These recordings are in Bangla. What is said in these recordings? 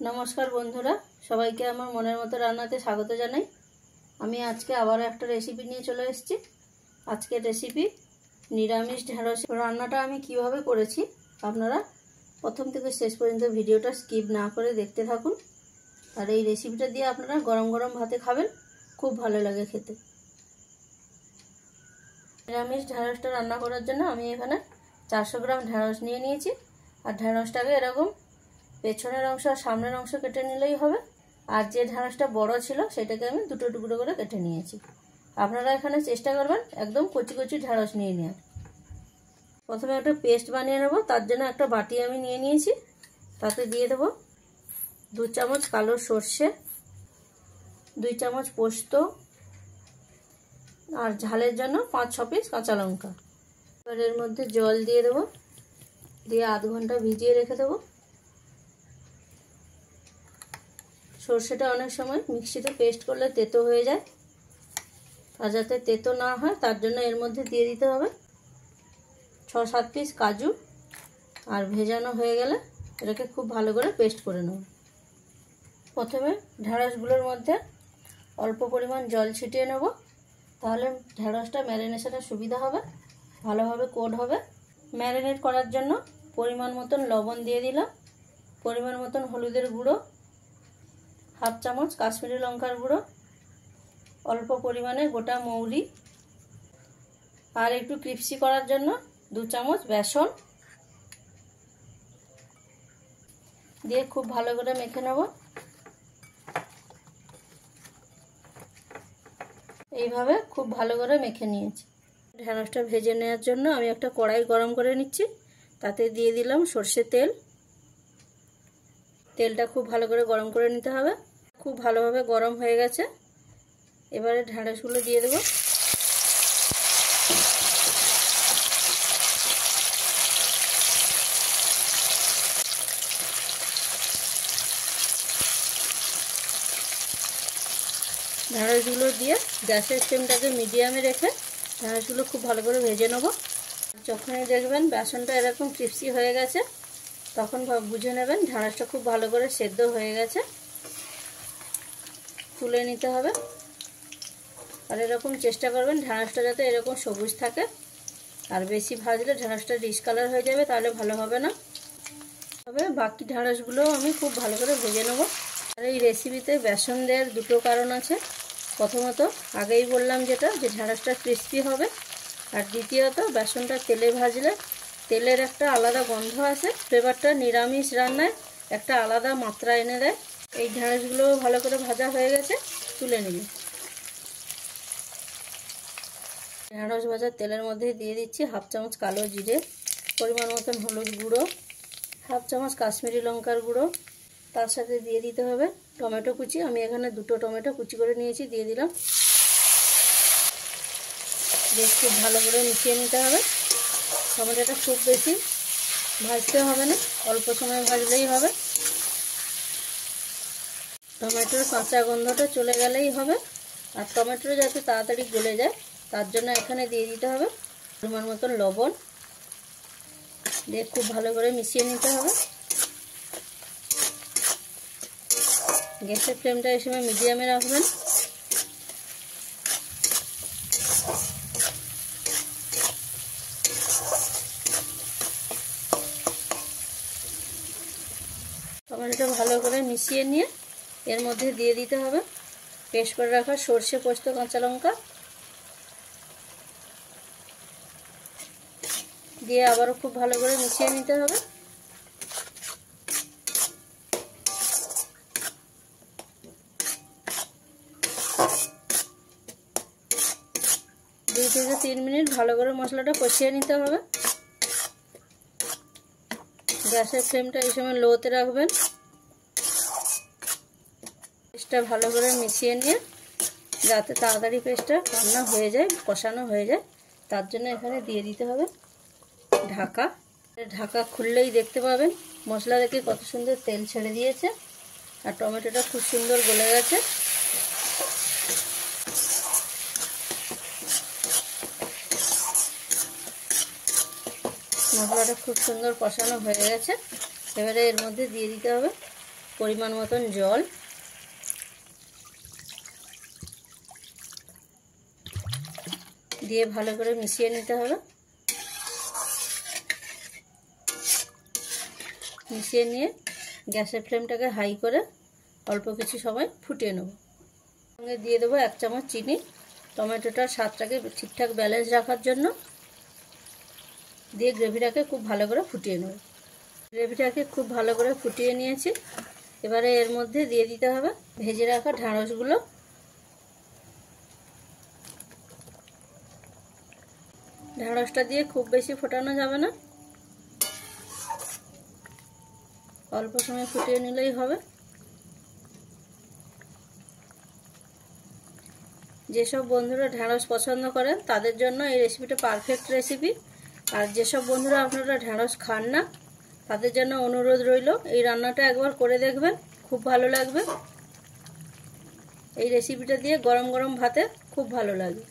नमस्कार बंधुरा सबाई के आमार मनेर मतो रान्नाते स्वागत जानाई। आमी आज के आबारो एकटा रेसिपि निये चले एसेछि। आजकेर रेसिपि निरामिष ढेঁড়স रान्नाटा आमी किभाबे करेछि आपनारा प्रथम थेके शेष पर्यन्त भिडियोटा स्किप ना करे देखते थाकुन। और एई रेसिपिटा दिये आपनारा गरम गरम भाते खाबेन, खूब भालो लागे खेते। निरामिष ढेঁড়সটা रान्ना करार जन्य आमी एखाने 400 ग्राम ढेঁড়স निये निয়েछि। और ढेঁড়সटाके एरकम पेछनेर अंश और सामनेर अंश केटे निलेई होबे। और जे ढेঁড়সটা बड़ छिलो सेटाके आमी दुटो टुकरो करे केटे निয়েছি। आपनारा एखाने चेष्टा करबेन एकदम कचि कचि ढेঁড়স निये नेওয়ার। प्रथमे একটা पेस्ट बानिয়ে নেব। তার জন্য একটা বাটি আমি নিয়ে নিয়েছি। তাতে দিয়ে দেব 2 চামচ কালো সরষে, 2 চামচ পোস্ত আর ঝালের জন্য 5-6 পিস কাঁচা লঙ্কা। এবার এর মধ্যে জল দিয়ে দেব, দিয়ে আধ ঘন্টা ভিজিয়ে রেখে দেব। সরষেটা অনেক সময় মিক্সিতে পেস্ট করলে তেতো হয়ে যায়, আর যাতে তেতো না হয় তার জন্য এর মধ্যে দিয়ে দিতে হবে 6-7 পিস কাজু। আর ভেজানো হয়ে গেলে এটাকে খুব ভালো করে পেস্ট করে নেব। প্রথমে ঢেঁড়সগুলোর মধ্যে অল্প পরিমাণ জল ছিটিয়ে নেব, তাহলে ঢেঁড়সটা ম্যারিনেশনের সুবিধা হবে, ভালোভাবে কোট হবে। ম্যারিনেট করার জন্য পরিমাণ মতন লবণ দিয়ে দিলাম, পরিমাণ মতন হলুদের গুঁড়ো, 1/2 চামচ কাশ্মীরি লঙ্কার গুঁড়ো, অল্প পরিমাণে গোটা মৌরি, আর একটু ক্রিস্পি করার জন্য 2 চামচ বেসন দিয়ে খুব ভালো করে মেখে নেব। এইভাবে খুব ভালো করে মেখে নিয়েছি। ঢেঁড়সটা ভেজে নেওয়ার জন্য আমি একটা কড়াই গরম করে নিচ্ছি। তাতে দিয়ে দিলাম সরষের তেল। তেলটা খুব ভালো করে গরম করে নিতে হবে। খুব ভালোভাবে গরম হয়ে গেছে। এবারে ঢেঁড়সগুলো দিয়ে দেব। ঢেঁড়সগুলো দিয়ে গ্যাসের ফ্লেমটাকে মিডিয়ামে রেখে ঢেঁড়সগুলো খুব ভালো করে ভেজে নেব। যখনই দেখবেন বেসনটা এরকম ক্রিস্পি হয়ে গেছে তখন বুঝে নেবেন ঢেঁড়সটা খুব ভালো করে সেদ্ধ হয়ে গেছে। তুলে নিতে হবে। আর এরকম চেষ্টা করবেন ঢেঁড়সটা যাতে এরকম সবুজ থাকে, আর বেশি ভাজলে ঢেঁড়সটা ডিসকালার হয়ে যাবে, তাহলে ভালো হবে না। তবে বাকি ঢেঁড়সগুলো আমি খুব ভালো করে ভেজে নেব। আর এই রেসিপিতে বেসন দেওয়ার দুটো কারণ আছে। প্রথমত আগেই বললাম যেটা, যে ঢেঁড়সটা ক্রিস্পি হবে, আর দ্বিতীয়ত বেসনটা তেলে ভাজলে তেলের একটা আলাদা গন্ধ আসে, ফ্লেভারটা নিরামিষ রান্নায় একটা আলাদা মাত্রা এনে দেয়। এই ঢেঁড়সগুলো ভালো করে ভাজা হয়ে গেছে, তুলে নিবি। ঢেঁড়স ভাজার তেলের মধ্যে দিয়ে দিচ্ছি 1/2 চামচ কালো জিরে, পরিমাণ মতন হলুদ গুঁড়ো, 1/2 চামচ কাশ্মীরি লঙ্কার গুঁড়ো। তার সাথে দিয়ে দিতে হবে টমেটো কুচি। আমি এখানে 2টো টমেটো কুচি করে নিয়েছি, দিয়ে দিলাম। বেশ খুব ভালো করে মিশিয়ে নিতে হবে। টমেটোটা খুব বেশি ভাজতে হবে না, অল্প সময় ভাজলেই হবে। টমেটোর কাঁচা গন্ধটা চলে গেলেই হবে। আর টমেটো যাতে তাড়াতাড়ি গলে যায় তার জন্য এখানে দিয়ে দিতে হবে পরিমাণ মতন লবণ, দিয়ে খুব ভালো করে মিশিয়ে নিতে হবে। গ্যাসের ফ্লেমটা এই সময় মিডিয়ামে রাখবেন। টমেটোটা ভালো করে মিশিয়ে নিয়ে এর মধ্যে দিয়ে দিতে হবে পেস্ট করে রাখা সরষে, পোস্ত, কাঁচা লঙ্কা, দিয়ে আবারও খুব ভালো করে মিশিয়ে নিতে হবে। দুই থেকে 3 মিনিট ভালো করে মশলাটা কষিয়ে নিতে হবে। গ্যাসের ফ্লেমটা এই সময় লোতে রাখবেন। পেস্টটা ভালো করে মিশিয়ে নিয়ে যাতে তাড়াতাড়ি পেস্টটা রান্না হয়ে যায়, কষানো হয়ে যায়, তার জন্য এখানে দিয়ে দিতে হবে ঢাকা। ঢাকা খুললেই দেখতে পাবেন মশলা থেকে কত সুন্দর তেল ছেড়ে দিয়েছে, আর টমেটোটা খুব সুন্দর গলে গেছে। মশলাটা খুব সুন্দর কষানো হয়ে গেছে। এবারে এর মধ্যে দিয়ে দিতে হবে পরিমাণ মতন জল, দিয়ে ভালো করে মিশিয়ে নিতে হবে। মিশিয়ে নিয়ে গ্যাসের ফ্লেমটাকে হাই করে অল্প কিছু সময় ফুটিয়ে নেব। সঙ্গে দিয়ে দেবো 1 চামচ চিনি, টমেটোটার স্বাদটাকে ঠিকঠাক ব্যালেন্স রাখার জন্য। দিয়ে গ্রেভিটাকে খুব ভালো করে ফুটিয়ে নেব। গ্রেভিটাকে খুব ভালো করে ফুটিয়ে নিয়েছি। এবারে এর মধ্যে দিয়ে দিতে হবে ভেজে রাখা ঢ্যাঁড়সগুলো। ঢ্যাঁড়সটা দিয়ে খুব বেশি ফোটানো যাবে না, অল্প সময় ফুটিয়ে নিলেই হবে। যেসব বন্ধুরা ঢ্যাঁড়স পছন্দ করেন তাদের জন্য এই রেসিপিটা পারফেক্ট রেসিপি। আর যেসব বন্ধুরা আপনারা ঢ্যাঁড়স খান না তাদের জন্য অনুরোধ রইল এই রান্নাটা একবার করে দেখবেন, খুব ভালো লাগবে। এই রেসিপিটা দিয়ে গরম গরম ভাতে খুব ভালো লাগে।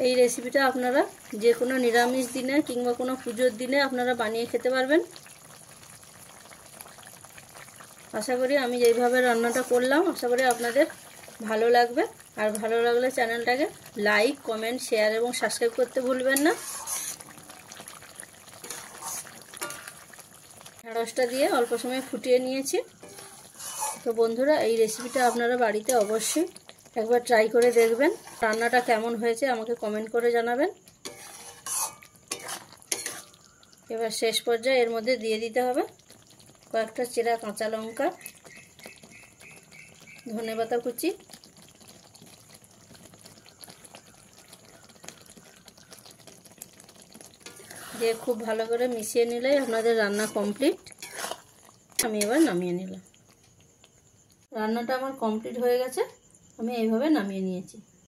এই রেসিপিটা আপনারা যে কোনো নিরামিষ দিনে কিংবা কোনো পুজোর দিনে আপনারা বানিয়ে খেতে পারবেন। আশা করি আমি যেইভাবে রান্নাটা করলাম আশা করি আপনাদের ভালো লাগবে। আর ভালো লাগলে চ্যানেলটাকে লাইক, কমেন্ট, শেয়ার এবং সাবস্ক্রাইব করতে ভুলবেন না। ঢ্যাঁড়সটা দিয়ে অল্প সময় ফুটিয়ে নিয়েছি। তো বন্ধুরা এই রেসিপিটা আপনারা বাড়িতে অবশ্যই একবার ট্রাই করে দেখবেন। রান্নাটা কেমন হয়েছে আমাকে কমেন্ট করে জানাবেন। এবার শেষ পর্যায়ে এর মধ্যে দিয়ে দিতে হবে কয়েকটা চেরা কাঁচা লঙ্কা, ধনেপাতা কুচি, দিয়ে খুব ভালো করে মিশিয়ে নিলেই আপনাদের রান্না কমপ্লিট। আমি এবার নামিয়ে নিলাম। রান্নাটা আমার কমপ্লিট হয়ে গেছে, আমি এইভাবে নামিয়ে নিয়েছি।